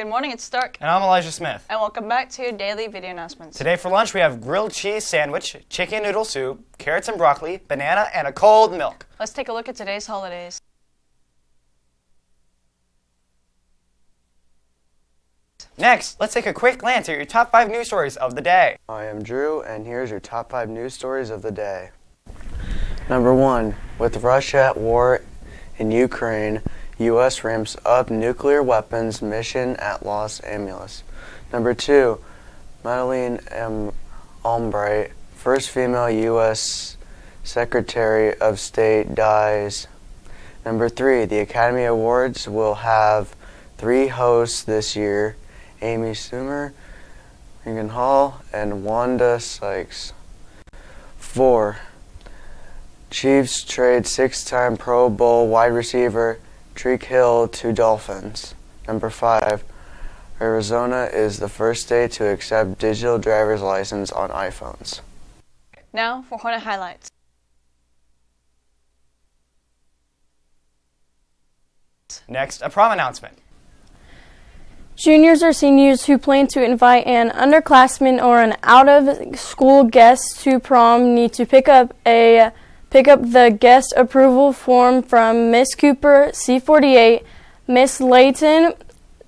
Good morning, it's Stark. And I'm Elijah Smith. And welcome back to your daily video announcements. Today for lunch we have grilled cheese sandwich, chicken noodle soup, carrots and broccoli, banana, and a cold milk. Let's take a look at today's holidays. Next, let's take a quick glance at your top 5 news stories of the day. I am Drew, and here's your top 5 news stories of the day. Number 1. With Russia at war in Ukraine, U.S. ramps up nuclear weapons mission at Los Alamos. Number 2. Madeleine M. Albright, first female U.S. Secretary of State, dies. Number 3. The Academy Awards will have 3 hosts this year: Amy Schumer, Regan Hall, and Wanda Sykes. 4. Chiefs trade 6-time Pro Bowl wide receiver Tyreek Hill to Dolphins. Number 5. Arizona is the first state to accept digital driver's license on iPhones. Now for Hornet highlights. Next, a prom announcement. Juniors or seniors who plan to invite an underclassman or an out-of-school guest to prom need to pick up the guest approval form from Miss Cooper, C48, Miss Layton,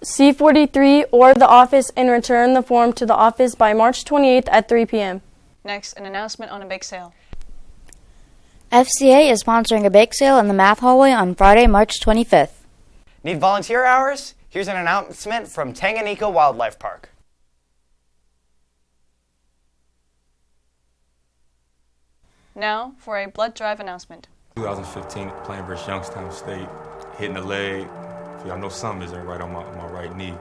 C43, or the office and return the form to the office by March 28th at 3 p.m. Next, an announcement on a bake sale. FCA is sponsoring a bake sale in the math hallway on Friday, March 25th. Need volunteer hours? Here's an announcement from Tanganyika Wildlife Park. Now for a blood drive announcement. 2015, playing versus Youngstown State, hitting the leg. I know something isn't right on my right knee.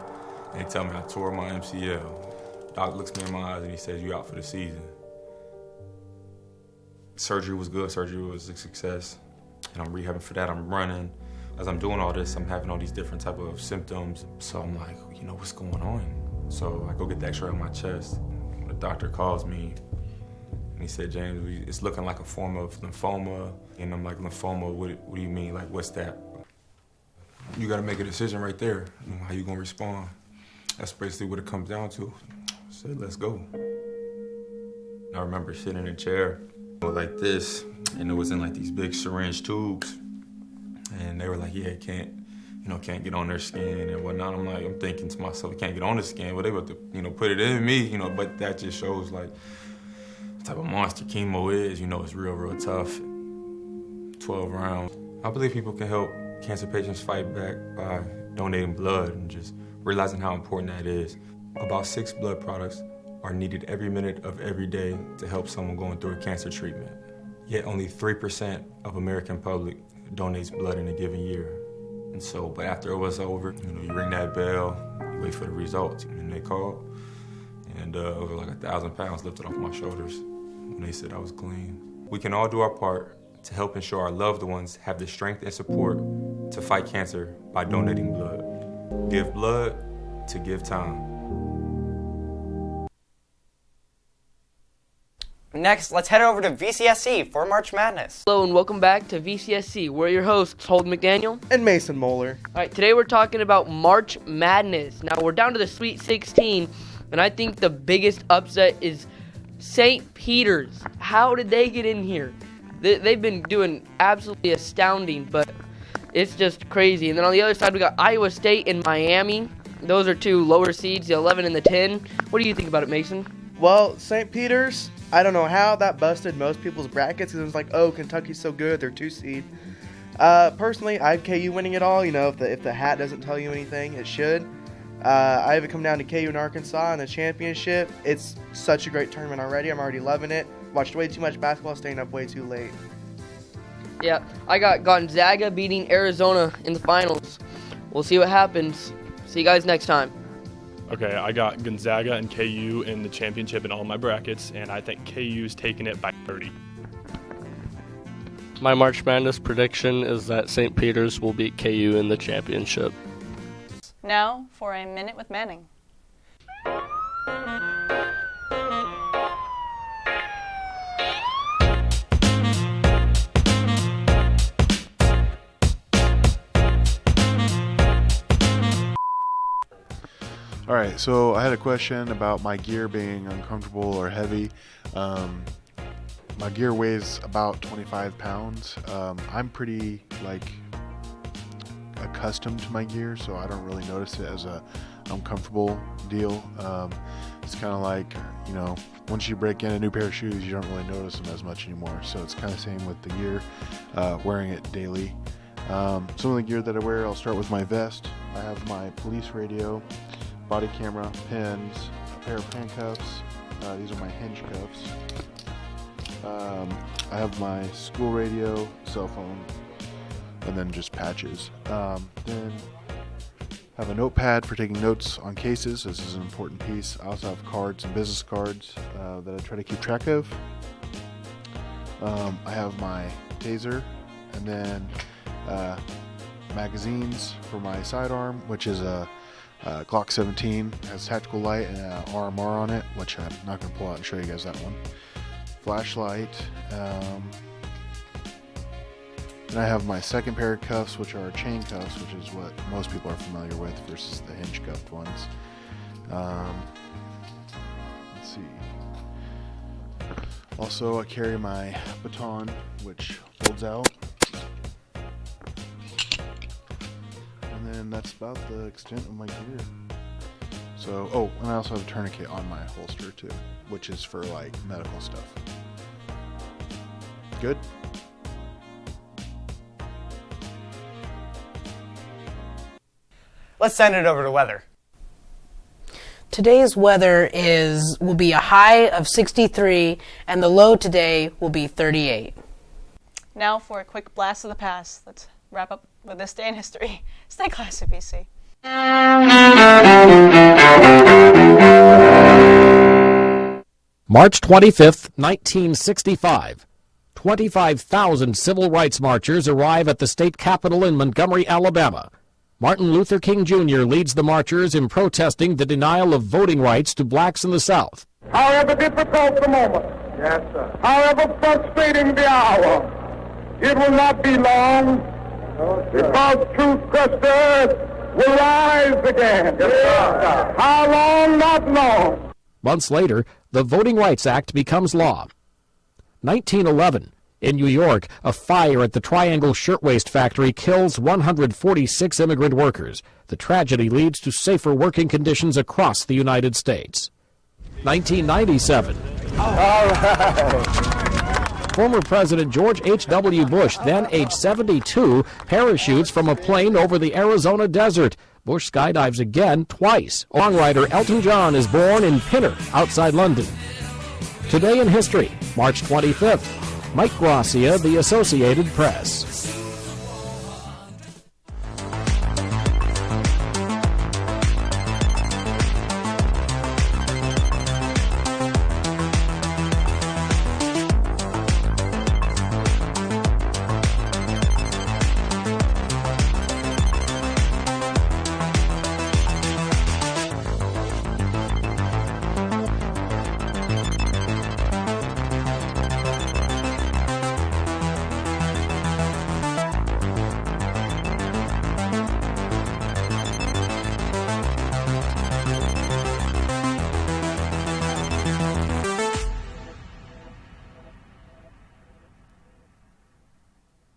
And they tell me I tore my MCL. Doc looks me in my eyes and he says, "You out for the season." Surgery was good, surgery was a success. And I'm rehabbing for that, I'm running. As I'm doing all this, I'm having all these different type of symptoms. So I'm like, what's going on? So I go get the x-ray on my chest. The doctor calls me and he said, "James, it's looking like a form of lymphoma." And I'm like, "Lymphoma, what do you mean? Like, what's that?" You gotta make a decision right there, how you gonna respond. That's basically what it comes down to. I said, "Let's go." I remember sitting in a chair like this, and it was in like these big syringe tubes. And they were like, "Yeah, can't get on their skin and whatnot." I'm thinking to myself, "It can't get on the skin," but they were to, put it in me, but that just shows like the type of monster chemo is, it's real tough. 12 rounds. I believe people can help cancer patients fight back by donating blood and just realizing how important that is. About 6 blood products are needed every minute of every day to help someone going through a cancer treatment. Yet only 3% of American public donates blood in a given year. And so, but after it was over, you ring that bell, you wait for the results, and they called. And it was like 1,000 pounds lifted off my shoulders when they said I was clean. We can all do our part to help ensure our loved ones have the strength and support to fight cancer by donating blood. Give blood to give time. Next, let's head over to VCSC for March Madness. Hello and welcome back to VCSC. We're your hosts, Holden McDaniel and Mason Moeller. Alright, today we're talking about March Madness. Now we're down to the Sweet 16, and I think the biggest upset is St. Peter's. How did they get in here? They've been doing absolutely astounding, but it's just crazy. And then on the other side, we got Iowa State and Miami. Those are 2 lower seeds, the 11 and the 10. What do you think about it, Mason? Well, St. Peter's, I don't know how that busted most people's brackets, because it was like, oh, Kentucky's so good, they're 2 seed. Personally, I have KU winning it all. If the hat doesn't tell you anything, it should. I have it come down to KU and Arkansas in the championship. It's such a great tournament already. I'm already loving it. Watched way too much basketball, staying up way too late. Yeah, I got Gonzaga beating Arizona in the finals. We'll see what happens. See you guys next time. Okay, I got Gonzaga and KU in the championship in all my brackets, and I think KU's taking it by 30. My March Madness prediction is that St. Peter's will beat KU in the championship. Now for a Minute with Manning. All right, so I had a question about my gear being uncomfortable or heavy. My gear weighs about 25 pounds. I'm pretty accustomed to my gear, so I don't really notice it as a uncomfortable deal. It's kind of like, once you break in a new pair of shoes, you don't really notice them as much anymore. So it's kind of same with the gear, wearing it daily. Some of the gear that I wear, I'll start with my vest. I have my police radio, body camera, pins, a pair of handcuffs. These are my hinge cuffs. I have my school radio, cell phone, and then just patches. Then I have a notepad for taking notes on cases. This is an important piece. I also have cards and business cards that I try to keep track of. I have my taser, and then magazines for my sidearm, which is a Glock 17. It has tactical light and an RMR on it, which I'm not going to pull out and show you guys that one. Flashlight. And I have my second pair of cuffs, which are chain cuffs, which is what most people are familiar with versus the hinge cuffed ones. Let's see. Also, I carry my baton, which folds out. And then that's about the extent of my gear. So, and I also have a tourniquet on my holster too, which is for medical stuff. Good? Let's send it over to weather. Today's weather will be a high of 63 and the low today will be 38. Now for a quick blast of the past. Let's wrap up with this day in history. Stay classy, BC. March 25th, 1965. 25,000 civil rights marchers arrive at the state capitol in Montgomery, Alabama. Martin Luther King Jr. leads the marchers in protesting the denial of voting rights to blacks in the South. However difficult the moment, yes, sir. However frustrating the hour, it will not be long, because truth crushed earth will rise again. Yes, sir. How long? Not long. Months later, the Voting Rights Act becomes law. 1911. In New York, a fire at the Triangle Shirtwaist Factory kills 146 immigrant workers. The tragedy leads to safer working conditions across the United States. 1997. All right. Former President George H.W. Bush, then age 72, parachutes from a plane over the Arizona desert. Bush skydives again twice. Songwriter Elton John is born in Pinner, outside London. Today in history, March 25th. Mike Gracia, The Associated Press.